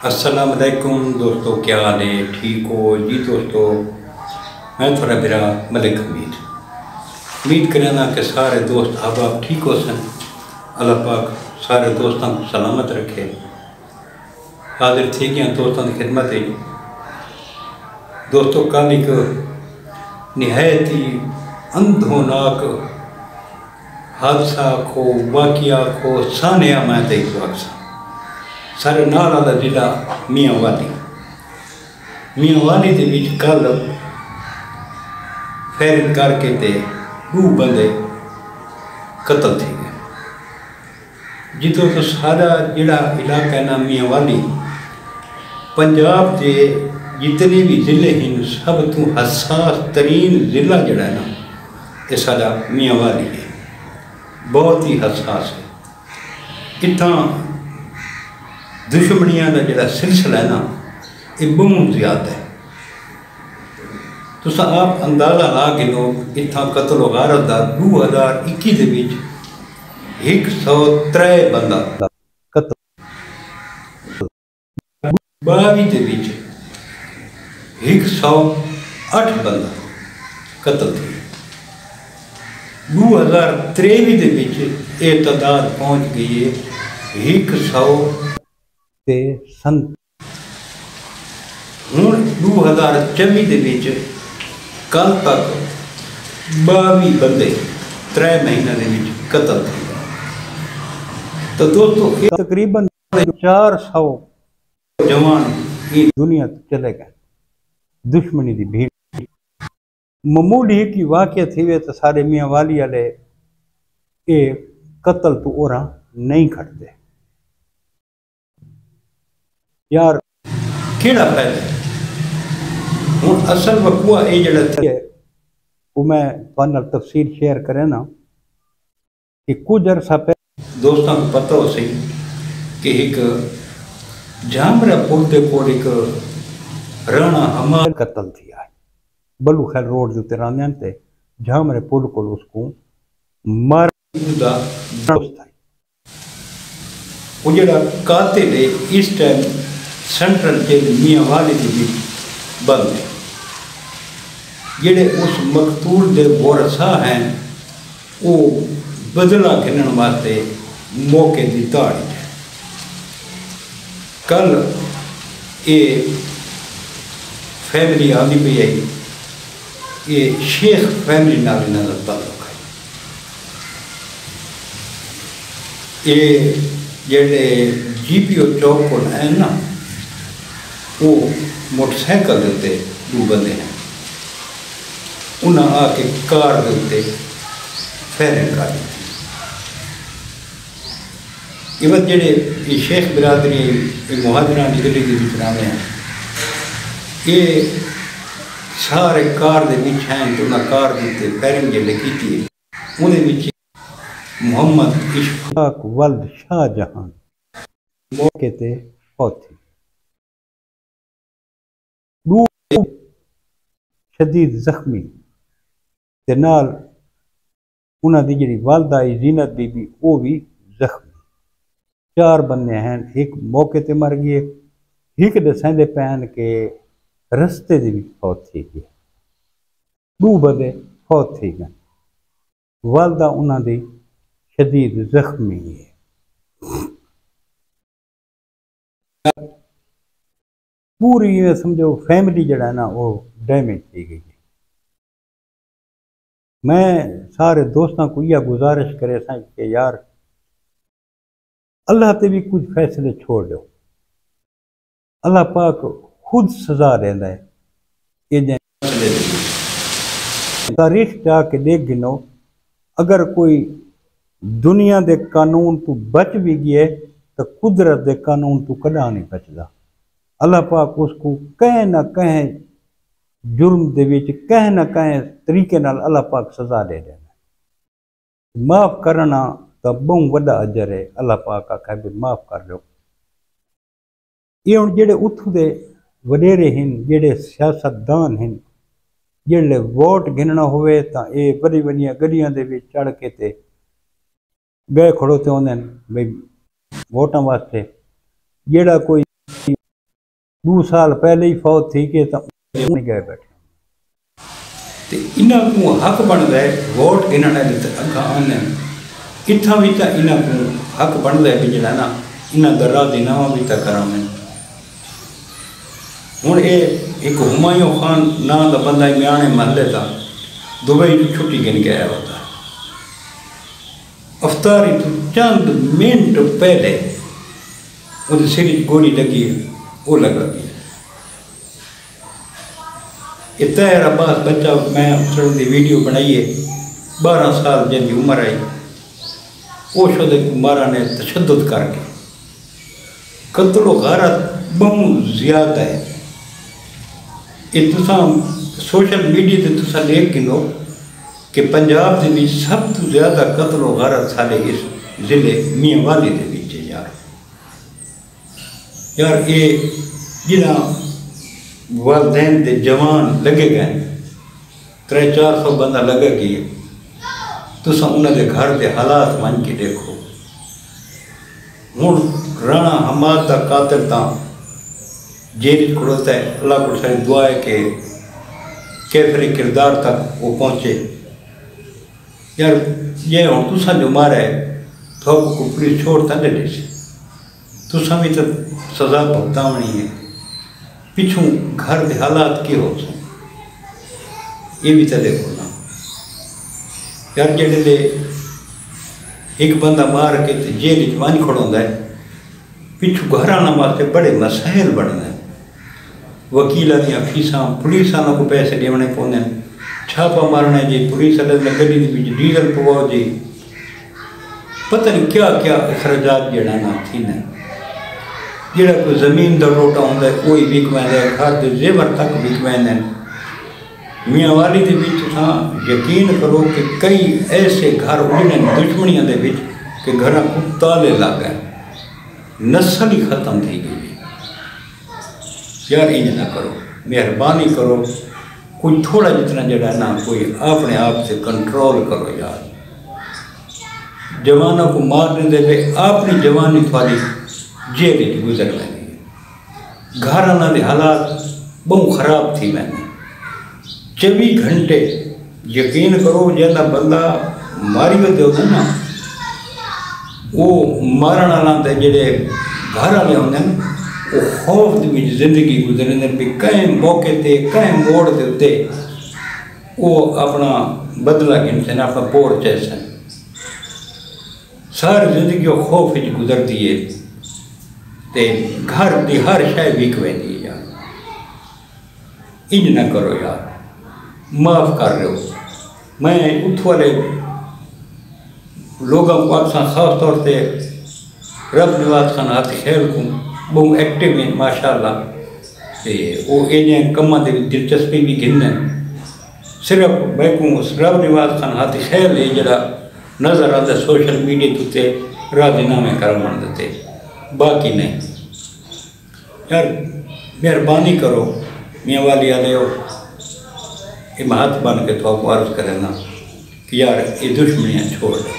السلام علیکم دوستو، کیا حال ہے؟ ٹھیک ہو جی دوستو؟ میں تھوڑا میرا ملک امید کرنا کہ سارے دوست احباب ٹھیک ہو سن۔ اللہ پاک سارے دوستوں کو سلامت رکھے۔ حاضر تھی گیا دوستوں کی خدمت ہے دوستو۔ کل ایک نہایت ہی اندھوناک حادثہ کو واقعہ کو سانحہ میں دیکھ وقت سارے نال والا ضلع میاں والی دے وچ کل فیرنگ کر کے تے 2 بندے قتل تھی گئے۔ جتوں تو سارا جڑا علاقہ ہے نا میاں والی، پنجاب دے جتنے بھی ضلع ہیں سب تو حساس ترین ضلع جڑا ہے نا یہ سارا میاں والی ہے، بہت ہی حساس ہے۔ اتنا دشمنیاں کا جڑا سلسلہ ہے نا یہ بہت زیادہ ہے۔ تو آپ اندازہ لا کے لوگ اتنا قتل و غارت دا 2021 دے وچ 103 بندہ قتل، 22 دے وچ 108 بندہ قتل تھی، 2023 دے وچ یہ تعداد پہنچ گئی ہے 100 ہوں 2024 دے وچ کل تک 22 بندے 3 مہینے دے وچ قتل تھے۔ تو دوستو تقریباً 400 جوان یہ دنیا چلے گئے دشمنی دی بھیڑ۔ معمولی کی واقعہ تھی وے تو سارے میاں والی والے یہ قتل تو اور نہیں کھڑتے یار، کیڑا فائدہ ہے؟ ہوں اصل وقوع یہ جڑا تھی ہے وہ میں تھوڑا تفصیل شیئر کریں نا کہ کچھ عرصہ پہلے دوستوں کو پتہ ہو سی کہ ایک جامرا پل دے کول ایک رانا ہمار قتل تھی ہے بلو خیل روڈ جو تیرانے تے جامرے پل کول اس کو مار دا دوست ہے۔ وہ جڑا قاتل ہے اس ٹائم سینٹرل جیل میاں والی دی بند ہے۔ جڑے اس مقتول دے ورثاء ہیں وہ بدلہ گھنن واسطے موقع دی تاڑی ہے۔ کل یہ فیملی آدھی پہ آئی، یہ شیخ فیملی نال نظر تعلق ہے۔ یہ جڑے جی پی او چوک کو ہیں نا وہ موٹر سائیکل دیتے 2 بندے ہیں، انہاں آ کے کار دیتے فیرنگ کر دیتے۔ یہ وقت جڑے یہ شیخ برادری مہاجران کی گلی کے بچ رہے ہیں یہ سارے کار دے بچ ہیں تو انہاں کار دیتے فیرنگ جڑے کی تھی انہیں بچ محمد اشفاق ولد شاہ جہان موقع تے فوت تھی۔ 2 شدید زخمی تے نال انہاں دی جڑی والدہ زینت بی بی وہ بھی زخمی، 4 بندے ہیں، ایک موقع تے مر گئے، ایک دسیں دے پہن کے رستے دی بھی فوت تھی گئی، 2 بندے فوت تھی گئے، والدہ انہاں دی شدید زخمی ہے۔ پوری یہ سمجھو فیملی جڑا ہے نا وہ ڈیمیج کی گئی ہے۔ میں سارے دوستوں کو یہ گزارش کرے سا کہ یار اللہ تے بھی کچھ فیصلے چھوڑ دو، اللہ پاک خود سزا دینا ہے۔ یہ تاریخ جا کے دیکھ گنو، اگر کوئی دنیا دے قانون تو بچ بھی گئے تو قدرت دے قانون تو کدا نہیں بچدا۔ اللہ پاک اس کو کہیں نہ کہیں جرم دے وچ کہیں نہ کہیں طریقے نال اللہ پاک سزا دے دینا۔ معاف کرنا تو بہت بڑا اجر ہے، اللہ پاک آکھے بھی معاف کر لو۔ یہ ہن جڑے اتھوں دے وڈیرے ہیں، جڑے سیاستدان ہیں، جڑے ووٹ گھننا ہوئے تا یہ بڑی بڑی گلیاں دے وچ چڑھ کے تے گئے کھڑوتے ہوندے ہیں بھئی ووٹاں واسطے۔ جڑا کوئی 2 साल पहले ही फौत थी कि तो नहीं गए बैठे तो इन्हों को हक बनता है वोट इन्होंने अगर आने इतना भी तो इन्हों को हक बनता है भी जरा ना इन्हों दरा दिनावा भी तो कराने हूँ ये एक हुमायूं खान ना का बंदा म्याणे महल्ले का दुबई की छुट्टी गिन के आया होता अफ्तारी तो चंद मिनट पहले वो सिर गोली लगी वो लग गई इतर अब्बास बच्चा मैं उस की वीडियो बनाइए 12 साल जिनकी उम्र आई वो शुद्ध कुमारा ने तशद्दुद करके कत्लो गारत बहुत ज़्यादा है ये तुसा सोशल मीडिया से तुसा देख के लो कि पंजाब के भी सब तो ज़्यादा कत्लो गारत साले इस ज़िले मियांवाली के बीच यार ये जिन्हें वालदैन के जवान लगे गए 300-400 बंदा लगे गए तुसा उन्होंने घर के हालात मन के देखो हूँ राणा हमाद का कातिल ता जेल खड़ोता है अल्लाह को सारी दुआ है कि कैफरे किरदार तक वो पहुँचे यार ये हूँ तुसा जो मारा है तो को पुलिस छोड़ता नहीं से तुसा भी तो सज़ा भुगतावनी है पिछू घर के हालात के हो ये भी तो देखो ना यार जेडे एक बंदा मार के जेल वन खड़ोंदा है पिछू घर आने वास्ते बड़े मसाइल बनते हैं वकील दियाँ फीसा पुलिस वालों को पैसे देने पौंदे छापा मारना जी पुलिस वाले गड्डी के बीच डीजल पवाओ जी पता नहीं क्या क्या अखराजात जड़ा ना थी ना जोड़ा कोई जमीन का रोटा होंगे वही बिक वैंदा घर के जेवर तक बिक वैंदे मियांवाली के बीच तुसां यकीन करो कि कई ऐसे घर उन्हें दुश्मनियों के बीच कि घर को ताले लग गए नस्ल ही खत्म थी गई यार इंज ना करो मेहरबानी करो कोई थोड़ा जितना जड़ा ना कोई अपने आप से कंट्रोल करो यार जवानों को मारने दे अपनी जवानी थोड़ी जेल गुजर लगी घर आना के हालात बहुत खराब थी मैंने 24 घंटे यकीन करो जैसा बंदा मारी होते होते ना वो मारन वाला जेडे घर वाले होंगे ना वो खौफ की जिंदगी गुजरने भी कई मौके ते कई मोड़ के उत्ते वो अपना बदला गिनते हैं अपना पोर चैसन सारी जिंदगी वो खौफ गुजरती है ते घर की हर शय बिक वैंदी है यार इंज ना करो यार माफ़ कर रहे हो मैं उत वाले लोगों को अक्सर खास तौर पे रब नवाज खान हाथ खैर को बहुत एक्टिव हैं माशाअल्लाह ते वो इन्हें कमां दे दिलचस्पी भी गिनते सिर्फ मैं को रब नवाज खान हाथ खैर है जरा नज़र आता सोशल मीडिया ते राजीनामे करवाने देते बाकी नहीं यार मेहरबानी करो मियांवाली वाले हो ये हाथ बन के तो अर्ज करें ना कि यार ये दुश्मनियाँ छोड़ दो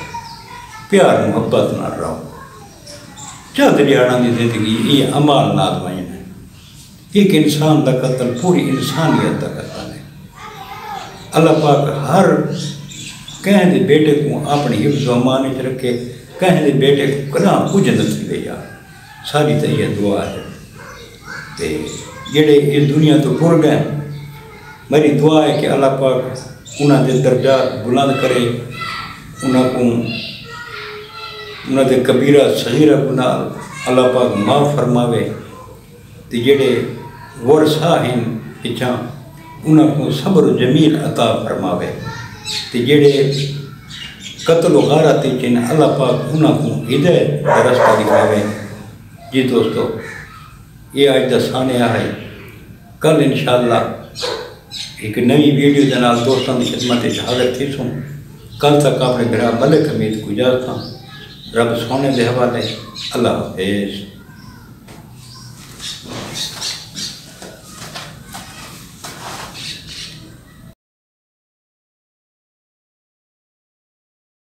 प्यार मुहब्बत ना रहो चौधरीआड़ा की जिंदगी ये अमाल नाल वजन है एक इंसान का कत्ल पूरी इंसानियत का कत्ल है अल्लाह पाक हर कहें दे बेटे को अपनी हिफ्ज़ अमान च रखे कहें दे बेटे को कदा कुछ न थी यार सारी तो ये दुआ है ते जेडे इस दुनिया तो टुर गए मेरी दुआ है कि अल्लाह पाक उन्होंने दर्जात बुलंद करे उन्होंने कबीरा सगीरा गुनाह अल्लाह पाक माफ़ फरमावे तो जेडे वरसा हैं पिछा उन्होंने सब्र जमील अता फरमावे तो जेडे कत्ल गारत चिन अल्लाह पाक उन्होंने हिदायत का रास्ता दिखावे जी दोस्तों ये आज का सानिया है कल इंशाअल्लाह एक नई वीडियो के नाल दोस्तों की खिदमत हाजिर थी सूँ कल तक अपने घर मलिक हमीद को इजाज़त रब सोने के हवाले अल्लाह हाफिज़।